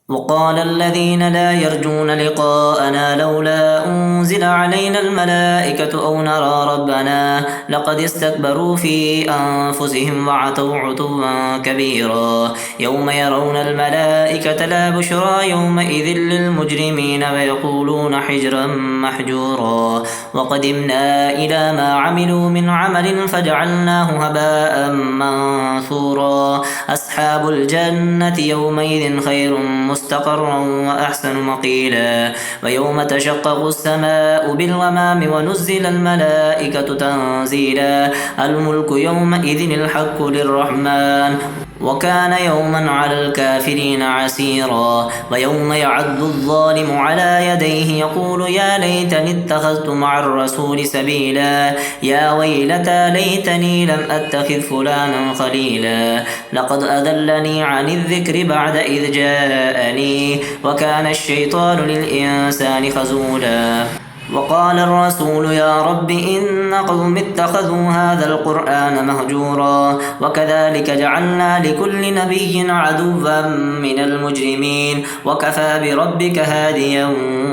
وقال الذين لا يرجون لقاءنا لولا أنزل علينا الملائكة أو نرى ربنا لقد استكبروا في أنفسهم وعتوا عتوا كبيرا يوم يرون الملائكة لا بشرى يومئذ للمجرمين ويقولون حجرا محجورا وقدمنا إلى ما عملوا من عمل فجعلناه هباء منثورا أصحاب الجنة يومئذ خير مستقرا وأحسن مقيلا ويوم تشقق السماء بالغمام ونزل الملائكة تنزيلا الملك يومئذ الحق للرحمن وكان يوما على الكافرين عسيرا ويوم يعض الظالم على يديه يقول يا ليتني اتخذت مع الرسول سبيلا يا ويلتى ليتني لم أتخذ فلانا خليلا لقد أضلني عن الذكر بعد إذ جاءني وكان الشيطان للإنسان خذولا وقال الرسول يا رب إن قوم اتخذوا هذا القرآن مهجورا وكذلك جعلنا لكل نبي عدوا من المجرمين وكفى بربك هاديا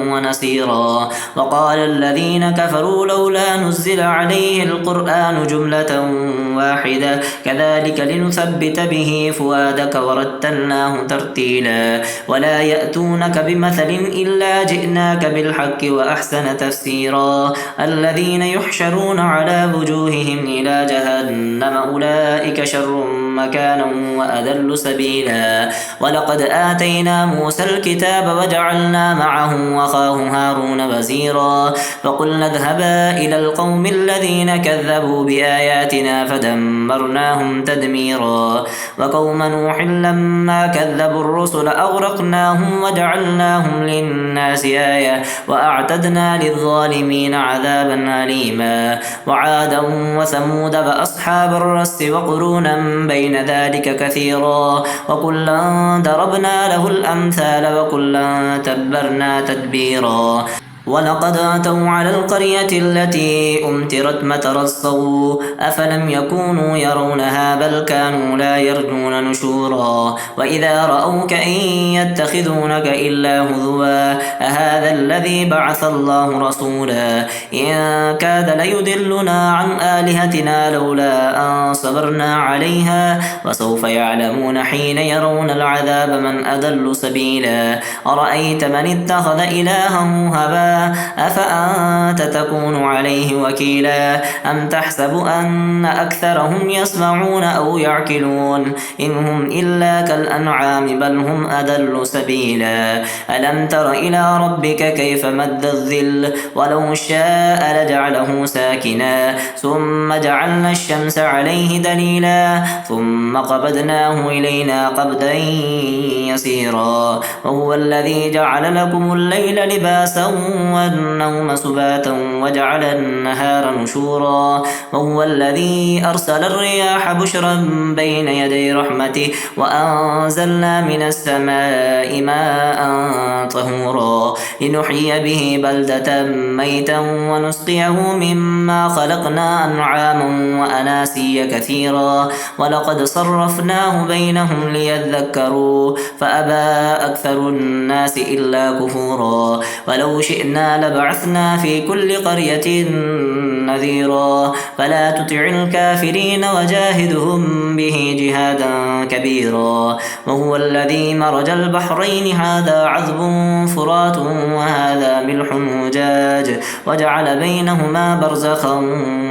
ونصيرا وقال الذين كفروا لولا نزل عليه القرآن جملة واحدة كذلك لنثبت به فؤادك ورتلناه ترتيلا ولا يأتونك بمثل إلا جئناك بالحق وأحسن تفسيرا الذين يحشرون على وجوههم إلى جهنم أولئك شر مكانا وأذل سبيلا ولقد آتينا موسى الكتاب وجعلنا معه وأخاه هارون وزيرا فقلنا اذهبا إلى القوم الذين كذبوا بآياتنا فدمرناهم تدميرا وقوم نوح لما كذبوا الرسل أغرقناهم وجعلناهم للناس آية وأعتدنا للظالمين عذابا أليما وعادا وثمود وأصحاب الرس وقرونا بين ذلك كثيرا وكلا ضربنا له الأمثال وكلا تبرنا تدبيرا ولقد أتوا على القرية التي أمطرت مطر السوء أفلم يكونوا يرونها بل كانوا لا يرجون نشورا وإذا رأوك إن يتخذونك إلا هزوا أهذا الذي بعث الله رسولا إن كاد ليدلنا عن آلهتنا لولا أن صبرنا عليها وسوف يعلمون حين يرون العذاب من أضل سبيلا أرأيت من اتخذ إلهه هواه أفأنت تكون عليه وكيلا أم تحسب أن أكثرهم يسمعون أو يعقلون إن هم إلا كالأنعام بل هم أضل سبيلا ألم تر إلى ربك كيف مد الظل ولو شاء لجعله ساكنا ثم جعلنا الشمس عليه دليلا ثم قبضناه إلينا قبضا يسيرا وهو الذي جعل لكم الليل لباسا والنوم سباتا وجعل النهار نشورا وهو الذي أرسل الرياح بشرا بين يدي رحمته وأنزلنا من السماء ماء طهورا لنحيي به بلدة ميتا ونسقيه مما خلقنا أنعاما وأناسيا كثيرا ولقد صرفناه بينهم ليذكروا فأبى أكثر الناس إلا كفورا ولو شئنا لبعثنا في كل قرية نذيرا فلا تطع الكافرين وجاهدهم به جهادا كبيرا وهو الذي مرج البحرين هذا عذب فرات وهذا ملح أجاج وجعل بينهما برزخا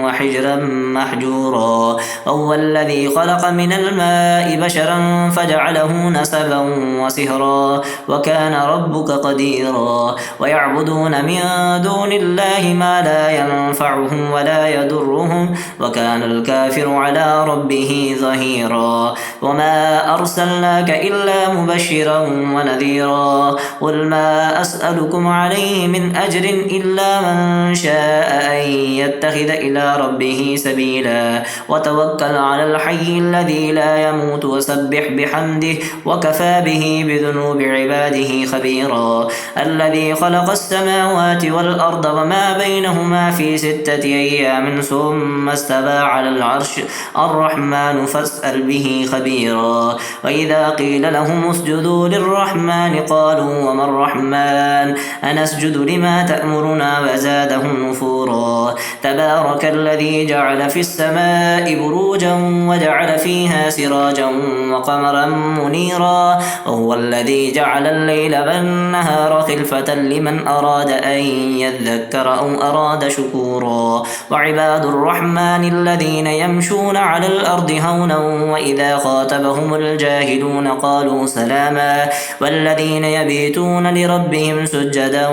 وحجرا محجورا وهو الذي خلق من الماء بشرا فجعله نسبا وسهرا وكان ربك قديرا ويعبدون من دون الله ما لا ينفعهم ولا يضرهم وكان الكافر على ربه ظهيرا وما أرسلناك إلا مبشرا ونذيرا قل ما أسألكم عليه من أجر إلا من شاء أن يتخذ إلى ربه سبيلا وتوكل على الحي الذي لا يموت وسبح بحمده وكفى به بذنوب عباده خبيرا الذي خلق السماوات السماوات والأرض وما بينهما في 6 أيام ثم استوى على العرش الرحمن فاسأل به خبيرا. وإذا قيل لهم اسجدوا للرحمن قالوا وما الرحمن أنسجد لما تأمرنا وزادهم نفورا. تبارك الذي جعل في السماء بروجا وجعل فيها سراجا وقمرا منيرا وهو الذي جعل الليل والنهار خلفة لمن أراد أن يذكر أو أراد شكورا. وعباد الرحمن الذين يمشون على الأرض هونا وإذا خاطبهم الجاهلون قالوا سلاما والذين يبيتون لربهم سجدا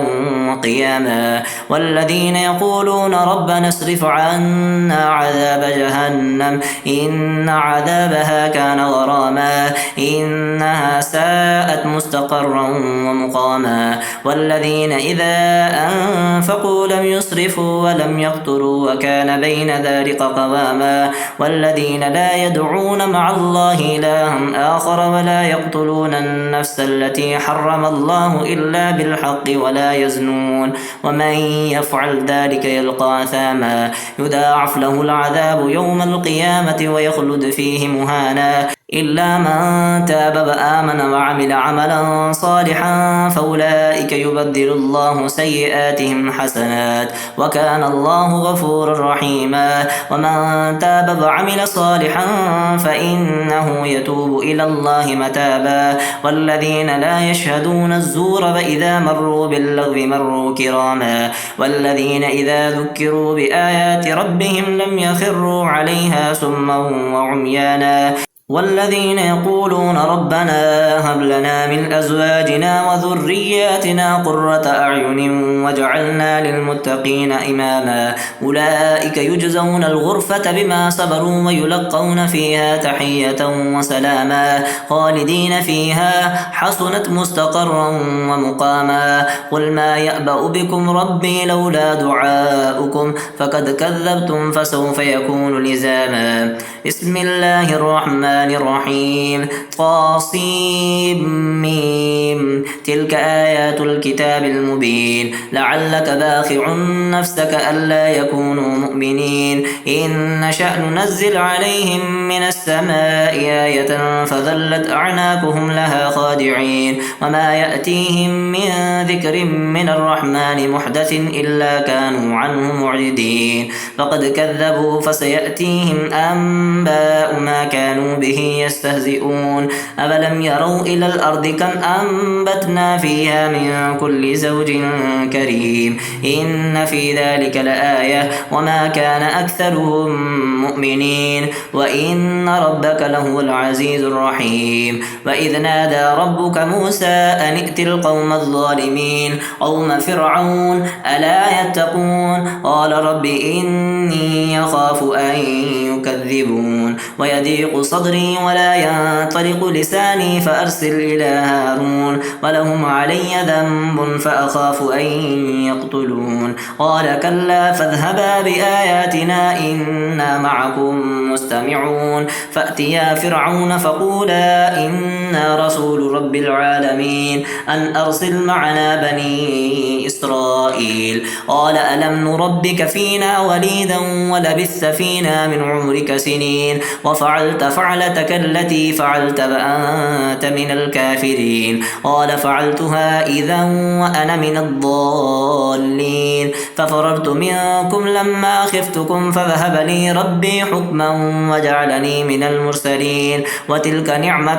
وقياما والذين يقولون ربنا اصرف عنا عذاب جهنم إن عذابها كان غراما إنها ساءت مستقرا ومقاما والذين إذا أنفقوا لم يسرفوا ولم يقتروا وكان بين ذلك قواما والذين لا يدعون مع الله إلها آخر ولا يقتلون النفس التي حرم الله إلا بالحق ولا يزنون ومن يفعل ذلك يلقى أثاما يضاعف له العذاب يوم القيامة ويخلد فيه مهانا إلا من تاب وآمن وعمل عملا صالحا فأولئك يبدل الله سيئاتهم حسنات وكان الله غفورا رحيما. ومن تاب وعمل صالحا فإنه يتوب إلى الله متابا والذين لا يشهدون الزور وإذا مروا باللغو مروا كراما والذين إذا ذكروا بآيات ربهم لم يخروا عليها سما وعميانا والذين يقولون ربنا هب لنا من أزواجنا وذرياتنا قرة أعين واجعلنا للمتقين إماما أولئك يجزون الغرفة بما صبروا ويلقون فيها تحية وسلاما خالدين فيها حسنت مستقرا ومقاما. قل ما يأبأ بكم ربي لولا دعاؤكم فقد كذبتم فسوف يكون لزاما. بسم الله الرحمن الرحيم طاسيم تلك آيات الكتاب المبين لعلك باخع نفسك ألا يكونوا مؤمنين إن نشأ ننزل عليهم من السماء آية فظلت أعناقهم لها خادعين وما يأتيهم من ذكر من الرحمن محدث إلا كانوا عنه معرضين فقد كذبوا فسيأتيهم أنباء ما كانوا به يستهزئون. أفلم يروا إلى الأرض كم أنبتنا فيها من كل زوج كريم إن في ذلك لآية وما كان أكثرهم مؤمنين وإن ربك لهو العزيز الرحيم. وإذ نادى ربك موسى أن ائت القوم الظالمين قوم فرعون ألا يتقون قال رب إني يخاف أن يكذبون ويضيق صدري ولا ينطلق لساني فأرسل إلى هارون ولهم علي ذنب فأخاف أن يقتلون قال كلا فاذهبا بآياتنا إنا معكم مستمعون فأتيا فرعون فقولا إنا رسول رب العالمين أن أرسل معنا بني إسرائيل قال ألم نربك فينا وليدا ولبثت فينا من عمرك سنين وفعلت فعلتك التي فعلت وأنت من الكافرين قال فعلتها إذا وأنا من الضالين ففررت منكم لما خفتكم فذهب لي ربي حكما وجعلني من المرسلين وتلك نعمة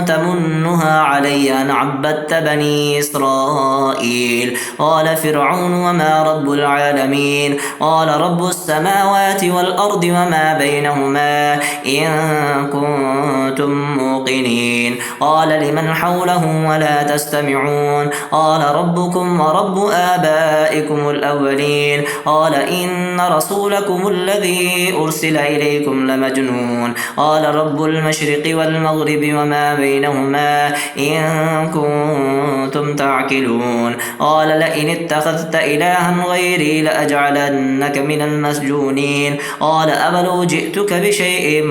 تمنها علي أن عبدت بني إسرائيل قال فرعون وما رب العالمين قال رب السماوات والأرض وما بينهما إن كنتم موقنين قال لمن حوله ولا تستمعون قال ربكم ورب آبائكم الأولين قال إن رسولكم الذي أرسل إليكم لمجنون قال رب المشرق والمغرب وما بينهما إن كنتم تعقلون قال لئن اتخذت إلها غيري لأجعلنك من المسجونين قال أبلو جئتك بشيء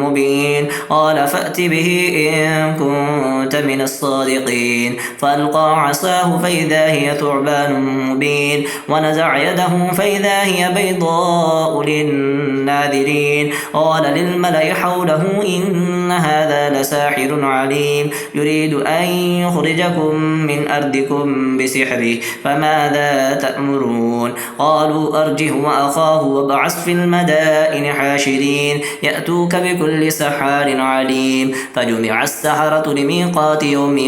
مبين قال فأت به إن كنت من الصادقين المتقين فألقى عصاه فإذا هي ثعبان مبين ونزع يده فإذا هي بيضاء للناذرين قال للملأ حوله إن هذا لساحر عليم يريد أن يخرجكم من أرضكم بسحره فماذا تأمرون قالوا أرجه وأخاه وابعث في المدائن حاشرين يأتوك بكل سحار عليم فجمع السحرة لميقات يوم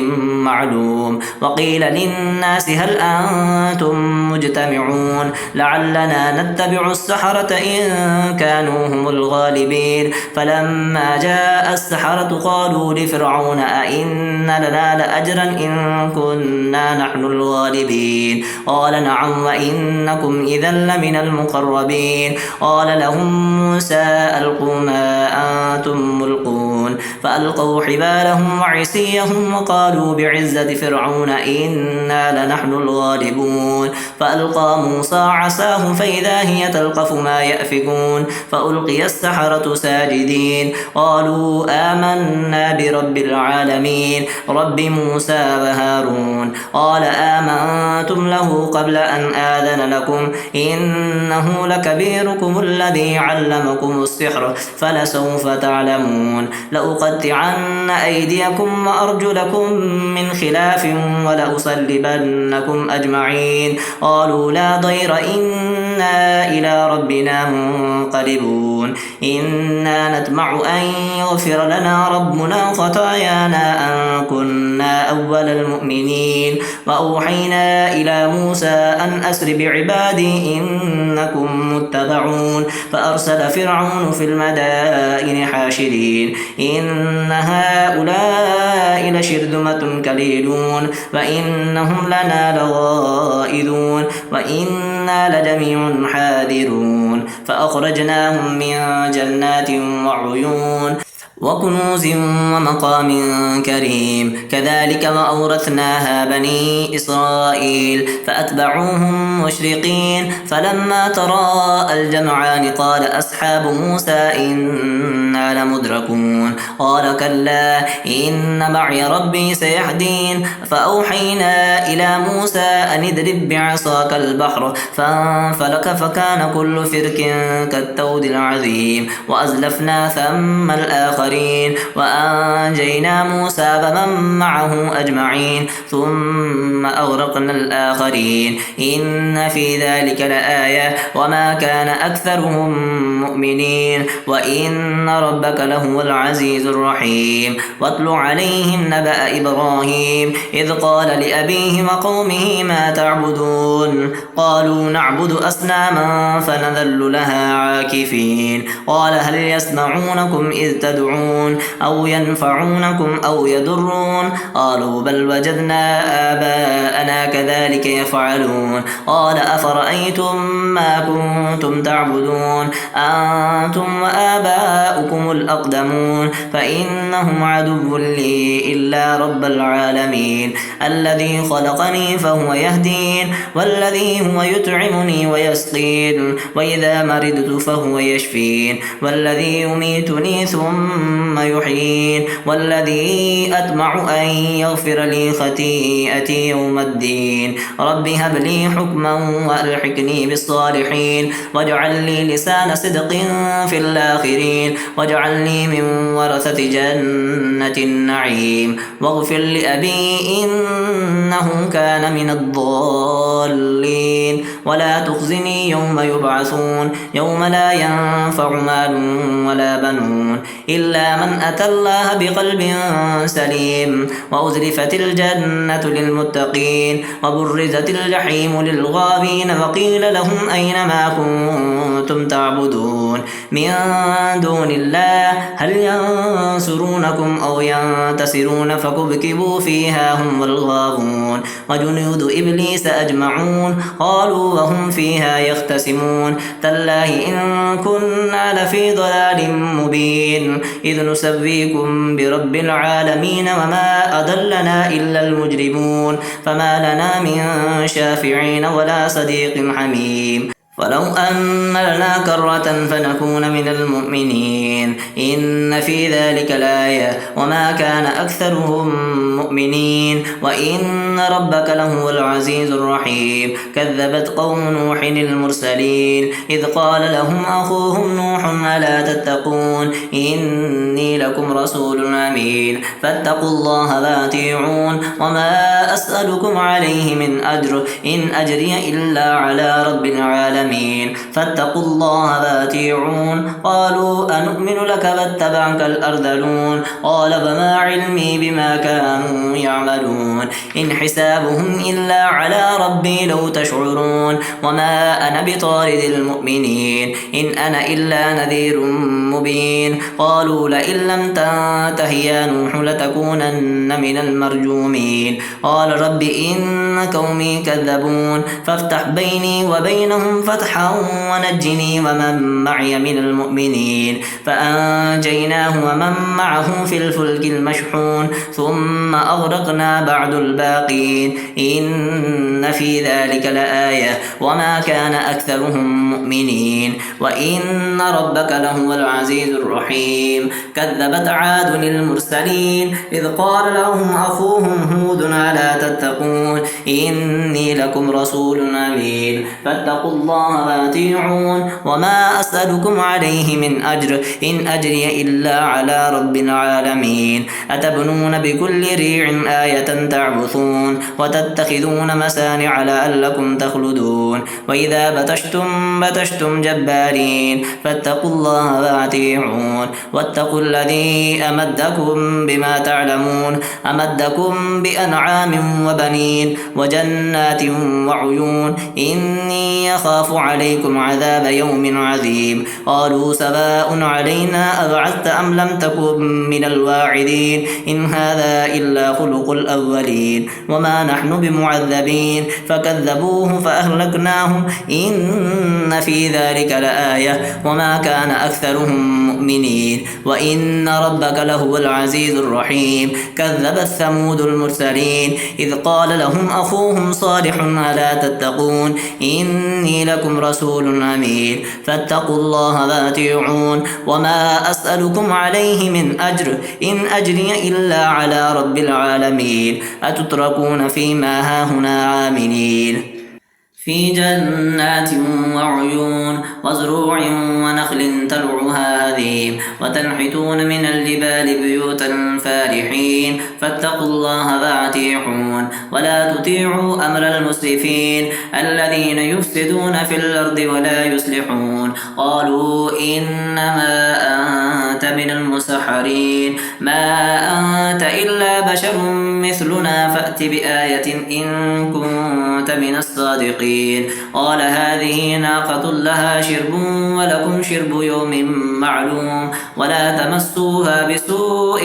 معلوم وقيل للناس هل أنتم مجتمعون لعلنا نتبع السحرة إن كانوا هم الغالبين فلما جاء السحرة قالوا لفرعون أئن لنا لأجرا إن كنا نحن الغالبين قال نعم وإنكم إذا لمن المقربين قال لهم موسى ألقوا ما أنتم ملقون فألقوا حبالهم وعصيهم وقالوا بعزة فرعون إنا لنحن الغالبون فألقى موسى عصاه فإذا هي تلقف ما يأفكون فألقي السحرة ساجدين قالوا آمنا برب العالمين رب موسى وهارون قال آمنتم له قبل أن آذن لكم إنه لكبيركم الذي علمكم السحر فلسوف تعلمون لأقطعن أيديكم وأرجلكم من خلاف ولأصلبنكم أجمعين قالوا لا ضير إنا إلى ربنا منقلبون إنا نطمع أن يغفر لنا ربنا خطايانا أن كنا أول المؤمنين وأوحينا إلى موسى أن أسر بعبادي إنكم متبعون فأرسل فرعون في المدائن حاشرين إن هؤلاء لشرذمة قليلون وإنهم لنا لغائظون وإنا لجميع حاذرون فأخرجناهم من جنات وعيون وكنوز ومقام كريم كذلك وأورثناها بني إسرائيل فأتبعوهم مشرقين فلما تراءى الجمعان قال أصحاب موسى إنا لمدركون قال كلا إن معي ربي سيهدين فأوحينا إلى موسى أن اضرب بعصاك البحر فانفلق فكان كل فرق كالطود العظيم وأزلفنا ثم الآخرين وأنجينا موسى ومن معه أجمعين ثم أغرقنا الآخرين إن في ذلك لآية وما كان أكثرهم مؤمنين وإن ربك لهو العزيز الرحيم واتل عليهم نبأ إبراهيم إذ قال لأبيه وقومه ما تعبدون قالوا نعبد أصناما فنظل لها عاكفين قال هل يسمعونكم إذ تدعون أو ينفعونكم أو يضرون قالوا بل وجدنا آباءنا كذلك يفعلون قال أفرأيتم ما كنتم تعبدون أنتم وآباؤكم الأقدمون فإنهم عدو لي إلا رب العالمين الذي خلقني فهو يهدين والذي هو يطعمني ويسقين وإذا مرضت فهو يشفين والذي يميتني ثم يحيين والذي أطمع أن يغفر لي خطيئتي يوم الدين رب هب لي حكما وألحقني بالصالحين واجعل لي لسان صدق في الآخرين واجعلني من ورثة جنة النعيم واغفر لأبي إنه كان من الضالين ولا تخزني يوم يبعثون يوم لا ينفع مال ولا بنون إلا من أتى الله بقلب سليم وأزلفت الجنة للمتقين وبرزت الجحيم للغاوين وقيل لهم أين ما كنتم تعبدون من دون الله هل ينصرونكم أو ينتصرون فكبكبوا فيها هم والغاوون وجنود إبليس أجمعون قالوا وهم فيها يختصمون تالله إن كنا لفي ضلال مبين إذ نسويكم برب العالمين وما أضلنا إلا المجرمون فما لنا من شافعين ولا صديق حميم ولو أن لنا كرة فنكون من المؤمنين إن في ذلك لآية وما كان أكثرهم مؤمنين وإن ربك لهو العزيز الرحيم كذبت قوم نوح المرسلين إذ قال لهم أخوهم نوح ألا تتقون إني لكم رسول أمين فاتقوا الله وأطيعون وما أسألكم عليه من أجر إن أجري إلا على رب العالمين فاتقوا الله وأطيعون قالوا أنؤمن لك واتبعك الأرذلون قال وما علمي بما كانوا يعملون إن حسابهم إلا على ربي لو تشعرون وما أنا بطارد المؤمنين إن أنا إلا نذير مبين قالوا لئن لم تنته يا نوح لتكونن من المرجومين قال رب إن قومي كذبون فافتح بيني وبينهم فتحا ونجني ومن معي من المؤمنين فأنجيناه ومن معه في الفلك المشحون ثم أغرقنا بعد الباقين إن في ذلك لآية وما كان أكثرهم مؤمنين وإن ربك لهو العزيز الرحيم كذبت عاد المرسلين إذ قال لهم أخوهم هود ألا تتقون إني لكم رسول أمين فاتقوا الله وأطيعون وما أسألكم عليه من أجر إن أجري إلا على رب العالمين أتبنون بكل ريع آية تعبثون وتتخذون مسانع لعلكم تخلدون وإذا بطشتم جبارين فاتقوا الله وأطيعون واتقوا الذي أمدكم بما تعلمون أمدكم بأنعام وبنين وجنات وعيون إني يخاف عليكم عذاب يوم عظيم قالوا سواء علينا أبعثت أم لم تكن من الواعدين إن هذا إلا خلق الأولين وما نحن بمعذبين فكذبوه فأهلكناهم إن في ذلك لآية وما كان أكثرهم مؤمنين وإن ربك لهو العزيز الرحيم كذبت ثمود المرسلين إذ قال لهم أخوهم صالح ألا تتقون إني لكم رسول أمين فاتقوا الله وأطيعون وما أسألكم عليه من أجر إن أجري إلا على رب العالمين أتتركون فيما هاهنا عاملين في جنات وعيون وزروع ونخل طلعها هضيم وتنحتون من الجبال بيوتا فارحين فاتقوا الله وأطيعون ولا تطيعوا أمر المسرفين الذين يفسدون في الأرض ولا يصلحون قالوا إنما أنت من المسحرين ما أنت إلا بشر مثلنا فأت بآية إن كنت من الصادقين قال هذه ناقة لها شرب ولكم شرب يوم معلوم ولا تمسوها بسوء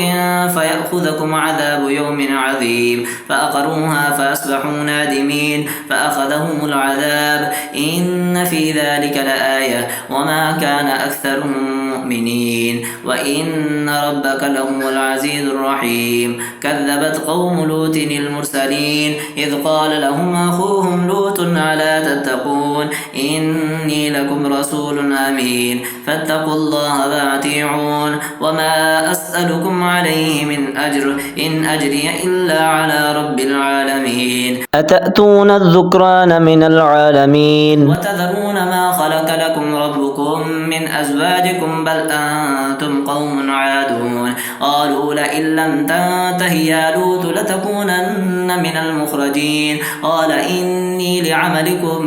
فيأخذكم عذاب يوم عظيم فأقروها فأصبحوا نادمين فأخذهم العذاب إن في ذلك لآية وما كان أكثرهم مؤمنين وإن ربك لهو العزيز الرحيم كذبت قوم لوط المرسلين إذ قال لهم أخوهم لوط ألا تتقون إني لكم رسول أمين فاتقوا الله وأطيعون وما أسألكم عليه من أجر إن أجري إلا على رب العالمين أتأتون الذكران من العالمين وتذرون ما خلق لكم ربكم من أزواجكم بل أنتم قوم عادون قالوا لئن لم تنته يا لوط لتكونن من المخرجين قال إني لعملكم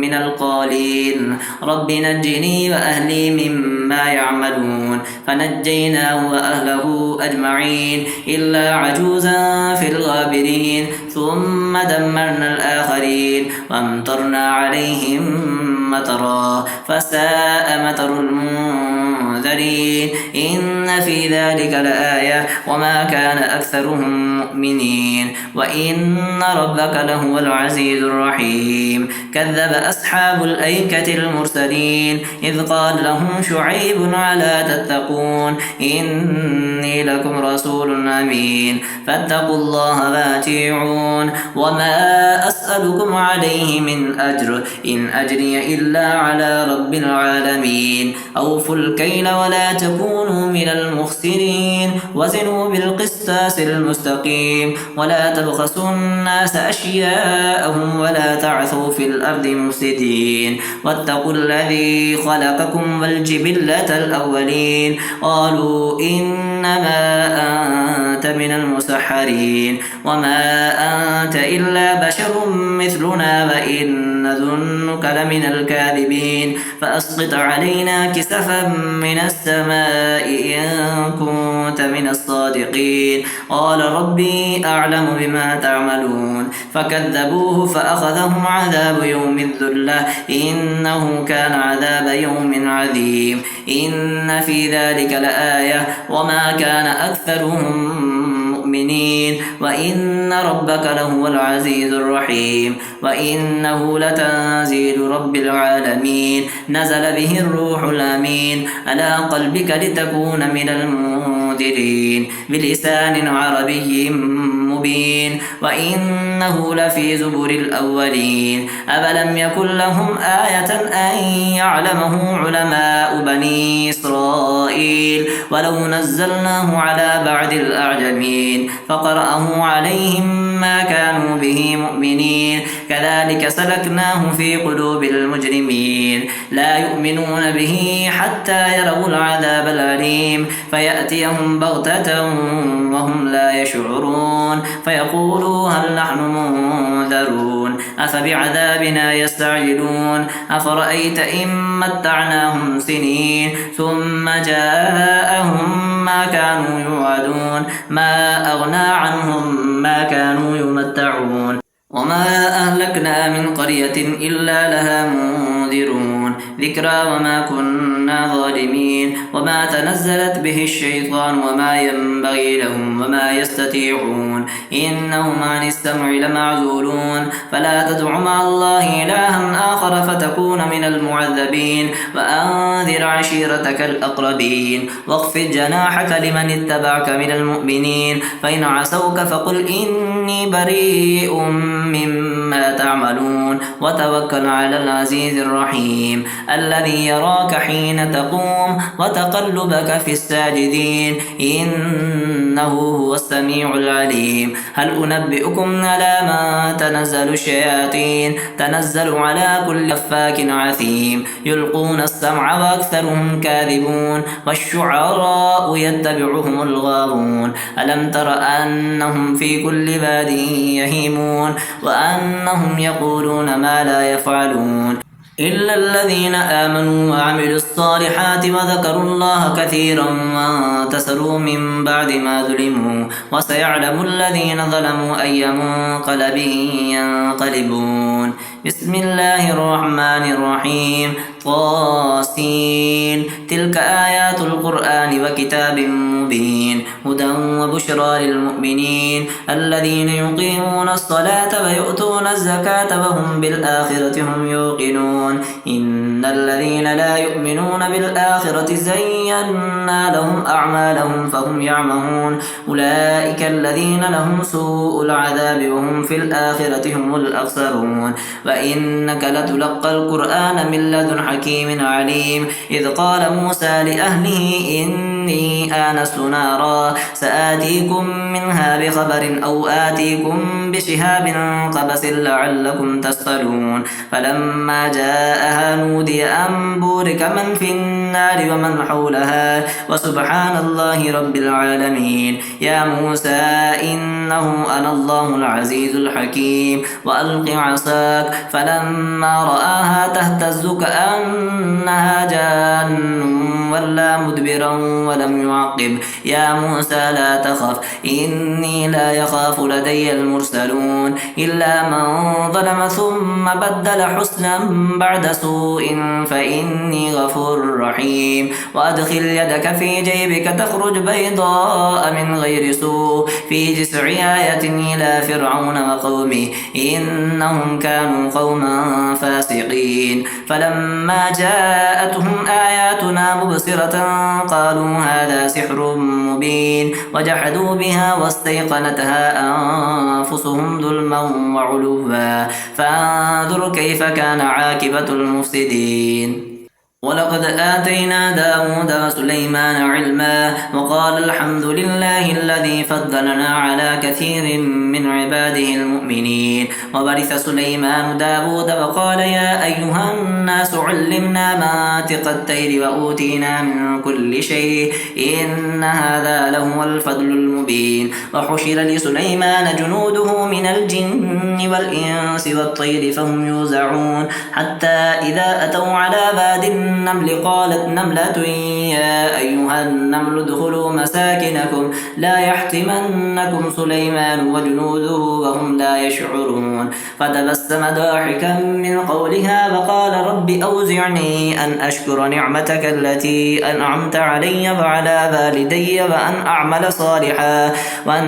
من القالين رب نجني وأهلي مما يعملون فنجيناه وأهله أجمعين إلا عجوزا في الغابرين ثم دمرنا الآخرين وامطرنا عليهم مطرا فساء مطر المنذرين إن في ذلك لآية وما كان أكثرهم مؤمنين وإن ربك لهو العزيز الرحيم كذب أصحاب الأيكة المرسلين إذ قال لهم شعيب غيب على تتقون إني لكم رسول أمين فاتقوا الله وأطيعون وما أسألكم عليه من أجر إن أجري إلا على رب العالمين أوفوا الكيل ولا تكونوا من المخسرين وزنوا بالقسطاس المستقيم ولا تبخسوا الناس أشياءهم ولا تعثوا في الأرض مفسدين واتقوا الذي خلقكم والجبلة الأولين قالوا إنما أنت من المسحرين وما أنت إلا بشر مثلنا وإن نظنك لمن الكاذبين فأسقط علينا كسفا من السماء إن كنت من الصادقين قال ربي أعلم بما تعملون فكذبوه فأخذهم عذاب يوم الذلة إنه كان عذاب يوم عظيم إن في ذلك لآية وما كان أكثرهم مؤمنين وإن ربك لهو العزيز الرحيم وإنه لتنزيل رب العالمين نزل به الروح الأمين على قلبك لتكون من المنذرين بلسان عربي مبين وإنه لفي زبر الأولين أفلم يكن لهم آية أن يعلمه علماء بني إسرائيل ولو نزلناه على بعض الأعجمين فقرأه عليهم ما كانوا به مؤمنين كذلك سلكناه في قلوب المجرمين لا يؤمنون به حتى يروا العذاب الأليم فيأتيهم بغتة وهم لا يشعرون فيقولوا هل نحن منذرون أفبعذابنا يستعجلون أفرأيت إن متعناهم سنين ثم جاءهم ما كانوا يوعدون ما أغنى عنهم ما كانوا يمتعون وما أهلكنا من قرية إلا لها منذرون ذكرى وما كنا ظالمين وما تنزلت به الشيطان وما ينبغي لهم وما يستطيعون إنهم عن السمع لمعزولون فلا تدع مع الله إلها آخر فتكون من المعذبين وأنذر عشيرتك الأقربين واخفض جناحك لمن اتبعك من المؤمنين فإن عصوك فقل إني بريء مما تعملون وتوكل على العزيز الرحيم الذي يراك حين تقوم وتقلبك في الساجدين إنه هو السميع العليم هل أنبئكم على ما تنزل الشياطين تنزل على كل أفاك عثيم يلقون السمع وأكثرهم كاذبون والشعراء يتبعهم الغاوون ألم تر أنهم في كل واد يهيمون وأنهم يقولون ما لا يفعلون إلا الذين آمنوا وعملوا الصالحات وذكروا الله كثيرا وانتصروا من بعد ما ظلموا وسيعلم الذين ظلموا أي منقلب ينقلبون بسم الله الرحمن الرحيم طاسين تلك آيات القرآن وكتاب مبين هدى وبشرى للمؤمنين الذين يقيمون الصلاة ويؤتون الزكاة وهم بالآخرة هم يوقنون إن الذين لا يؤمنون بالآخرة زينا لهم أعمالهم فهم يعمهون أولئك الذين لهم سوء العذاب وهم في الآخرة هم الأخسرون وإنك لتلقى القرآن من لدن حكيم عليم إذ قال موسى لأهله إني آنست نارا سآتيكم منها بخبر أو آتيكم بشهاب قبس لعلكم تصطلون فلما جاءها نودي أن بورك من في النار ومن حولها وسبحان الله رب العالمين يا موسى إنه أنا الله العزيز الحكيم وألق عصاك فلما رآها تهتز كأنها جان ولا مدبرا ولم يعقب يا موسى لا تخف إني لا يخاف لدي المرسلون إلا من ظلم ثم بدل حسنا بعد سوء فإني غفور رحيم وأدخل يدك في جيبك تخرج بيضاء من غير سوء في 9 آيات إلى فرعون وقومه إنهم كانوا قوما فاسقين فلما جاءتهم آياتنا مبصرة قالوا هذا سحر مبين وجحدوا بها واستيقنتها أنفسهم ظلما وعلوا فانظر كيف كان عاقبة المفسدين ولقد آتينا داود وسليمان علما وقال الحمد لله الذي فضلنا على كثير من عباده المؤمنين وورث سليمان داود وقال يا أيها الناس علمنا منطق الطير وأوتينا من كل شيء إن هذا لهو الفضل المبين وحشر لسليمان جنوده من الجن والإنس والطير فهم يوزعون حتى إذا أتوا على باد النمل قالت نملة يا أيها النمل ادخلوا مساكنكم لا يحطمنكم سليمان وجنوده وهم لا يشعرون فتبسم ضاحكا من قولها وقال رب أوزعني أن أشكر نعمتك التي أنعمت علي وعلى والدي وأن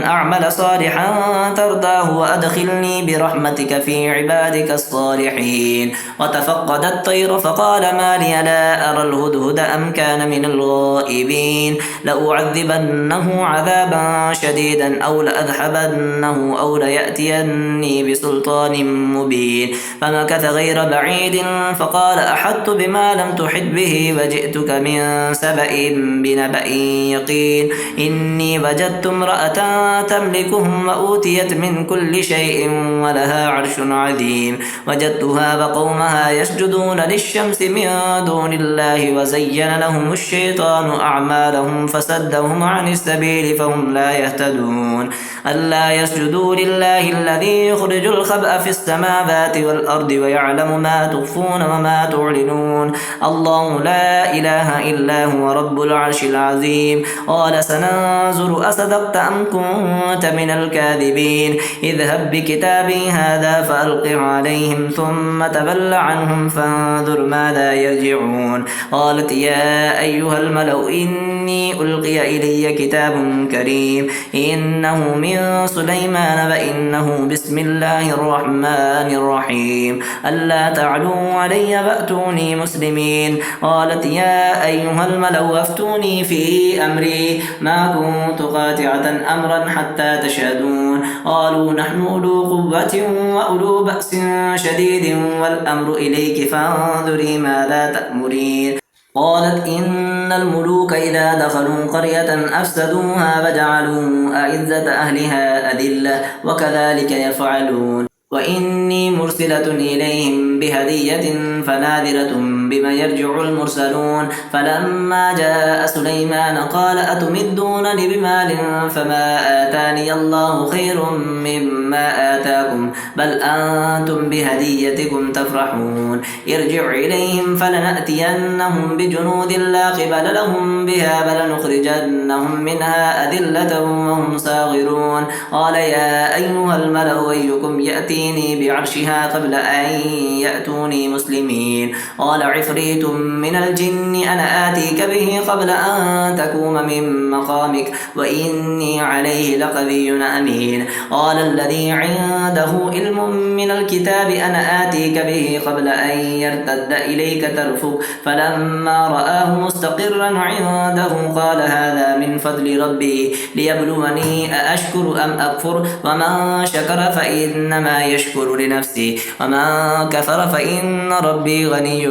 أعمل صالحا ترضاه وأدخلني برحمتك في عبادك الصالحين وتفقد الطير فقال ما لي لا أرى الهدهد أم كان من الغائبين لأعذبنه عذابا شديدا أو لأذهبنه أو ليأتيني بسلطان مبين فمكث غير بعيد فقال أحطت بما لم تحط به وجئتك من سبأ بنبأ يقين إني وجدت امرأة تملكهم وأوتيت من كل شيء ولها عرش عظيم وجدتها وقومها يسجدون للشمس من دون الله وزين لهم الشيطان أعمالهم فسدهم عن السبيل فهم لا يهتدون ألا يسجدوا لله الذي يخرج الخبأ في السماوات والأرض ويعلم ما تخفون وما تعلنون الله لا إله إلا هو رب العرش العظيم قال سننظر أصدقت أم كنت من الكاذبين اذهب بكتابي هذا فألقه عليهم ثم تول عنهم فانظر ماذا يرجعون قالت يا أيها الملأ إني ألقي إلي كتاب كريم إنه من سليمان وإنه بسم الله الرحمن الرحيم ألا تعلوا علي وأتوني مسلمين قالت يا أيها الملأ أفتوني في أمري ما كنت قاطعة أمرا حتى تشهدون قالوا نحن أولو قوة وأولو بأس شديد والأمر إليك فانظري ماذا تأمرين قالت إن الملوك إذا دخلوا قرية أفسدوها وجعلوا أعزة أهلها أذلة وكذلك يفعلون وإني مرسلة إليهم بهدية فناذرة بما يرجع المرسلون فلما جاء سليمان قال أتمدونني بمال فما آتاني الله خير مما آتاكم بل أنتم بهديتكم تفرحون ارجع إليهم فلنأتينهم بجنود لا قبل لهم بها بلنخرجنهم منها أذلة وهم صاغرون قال يا أيها الملأ أيكم يأتيني بعرشها قبل أن يأتوني مسلمين قال عفريت من الجن أنا آتيك به قبل أن تقوم من مقامك وإني عليه لقوي أمين قال الذي عنده علم من الكتاب أنا آتيك به قبل أن يرتد إليك طرفك فلما رآه مستقرا عنده قال هذا من فضل ربي ليبلوني أأشكر أم أكفر ومن شكر فإنما يشكر لنفسه ومن كفر فإن ربي غني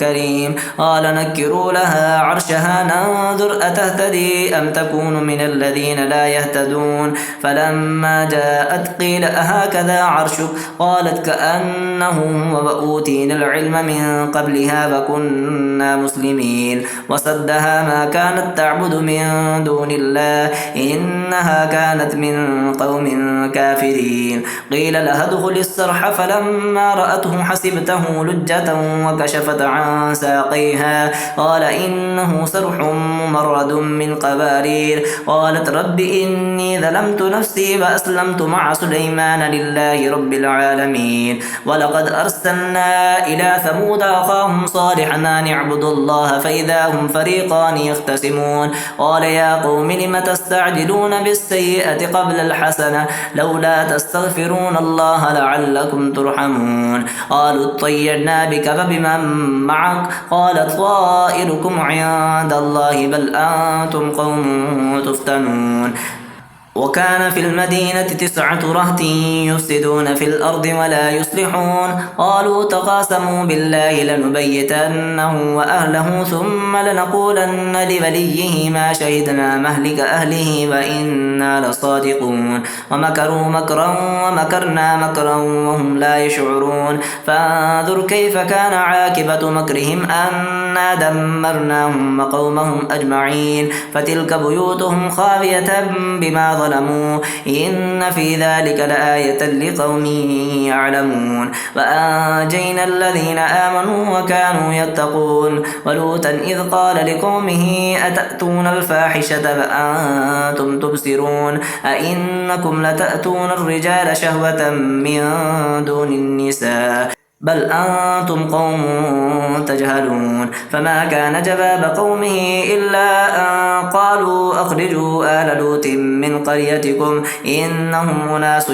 كريم قال نكروا لها عرشها ننظر أتهتدي أم تكون من الذين لا يهتدون فلما جاءت قيل أهكذا عرشك قالت كأنه وأوتينا العلم من قبلها وكنا مسلمين وصدها ما كانت تعبد من دون الله إنها كانت من قوم كافرين قيل لها ادخل السرح فلما رأته حسبته لجة وكشفت عن ساقيها قال إنه سرح ممرد من قوارير قالت رب إني ظلمت نفسي وأسلمت مع سليمان لله رب العالمين ولقد أرسلنا إلى ثمود أخاهم صالحا أن اعبدوا الله فإذا هم فريقان يختصمون قال يا قوم لم تستعجلون بالسيئة قبل الحسنة لولا تستغفرون الله لعلكم ترحمون قالوا اطيرنا بك فبمن معك قال طائركم عند الله بل أنتم قوم تفتنون وكان في المدينة 9 رهط يفسدون في الأرض ولا يصلحون قالوا تقاسموا بالله لنبيتنه وأهله ثم لنقولن لوليه ما شهدنا مهلك أهله وإنا لصادقون ومكروا مكرا ومكرنا مكرا وهم لا يشعرون فانظر كيف كان عاقبة مكرهم أنا دمرناهم وقومهم أجمعين فتلك بيوتهم خاوية بما ظلموا إن في ذلك لآية لقوم يعلمون وأنجينا الذين آمنوا وكانوا يتقون ولوطا إذ قال لقومه أتأتون الفاحشة وأنتم تبصرون أئنكم لتأتون الرجال شهوة من دون النساء بل أنتم قوم تجهلون فما كان جواب قومه إلا أن قالوا أخرجوا آل لوط من قريتكم إنهم أناس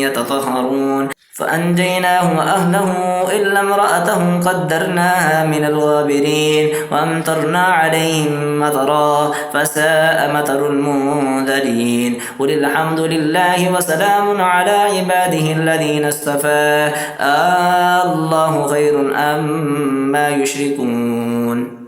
يتطهرون فأنجيناه وأهله إلا امرأته قدرناها من الغابرين وأمطرنا عليهم مطرا فساء مطر المنذرين قل الحمد لله وسلام على عباده الذين اصطفى الله خير أما يشركون